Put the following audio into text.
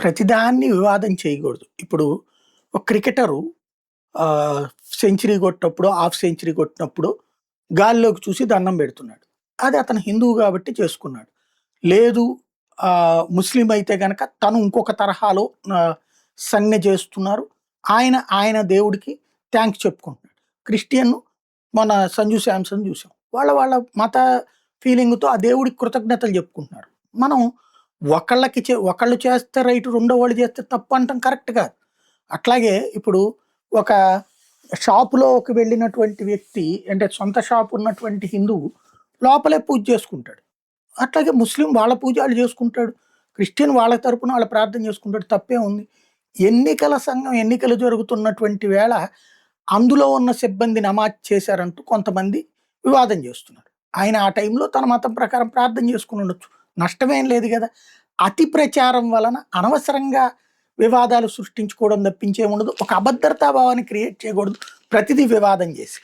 ప్రతిదాన్ని వివాదం చేయకూడదు. ఇప్పుడు ఒక క్రికెటరు ఆహ్, సెంచరీ కొట్టినప్పుడు, హాఫ్ సెంచరీ కొట్టినప్పుడు గాల్లోకి చూసి దండం పెడుతున్నాడు. అది అతను హిందువు కాబట్టి చేసుకున్నాడు. లేదు ముస్లిం అయితే గనక తను ఇంకొక తరహాలో సంజ్ఞ చేస్తున్నారు. ఆయన దేవుడికి థాంక్స్ చెప్పుకుంటున్నాడు. క్రిస్టియన్ మన సంజు శాంసన్ చూసాం. వాళ్ళ మత ఫీలింగ్‌తో ఆ దేవుడికి కృతజ్ఞతలు చెప్పుకుంటున్నారు. మనం ఒకళ్ళు చేస్తే రైట్, రెండో వాళ్ళు చేస్తే తప్పు అనటం కరెక్ట్ కాదు. అట్లాగే ఇప్పుడు ఒక షాపులోకి వెళ్ళినటువంటి వ్యక్తి అంటే సొంత షాప్ ఉన్నటువంటి హిందువు లోపలే పూజ చేసుకుంటాడు. అట్లాగే ముస్లిం వాళ్ళ పూజ ఆళ్ళు చేసుకుంటాడు. క్రిస్టియన్ వాళ్ళ తరపున వాళ్ళు ప్రార్థన చేసుకుంటాడు. తప్పేముంది? ఎన్నికల సంఘం ఎన్నికలు జరుగుతున్నటువంటి వేళ అందులో ఉన్న సిబ్బంది నమాజ్ చేశారంటూ కొంతమంది వివాదం చేస్తున్నారు. ఆయన ఆ టైంలో తన మతం ప్రకారం ప్రార్థన చేసుకొని ఉండొచ్చు. నష్టమేం లేదు గదా! అతి ప్రచారం వలన అనవసరంగా వివాదాలు సృష్టించుకోవడం తప్పించి ఏముండదు. ఒక అభద్రతా భావాన్ని క్రియేట్ చేయకూడదు. ప్రతిదీ వివాదం చేసి.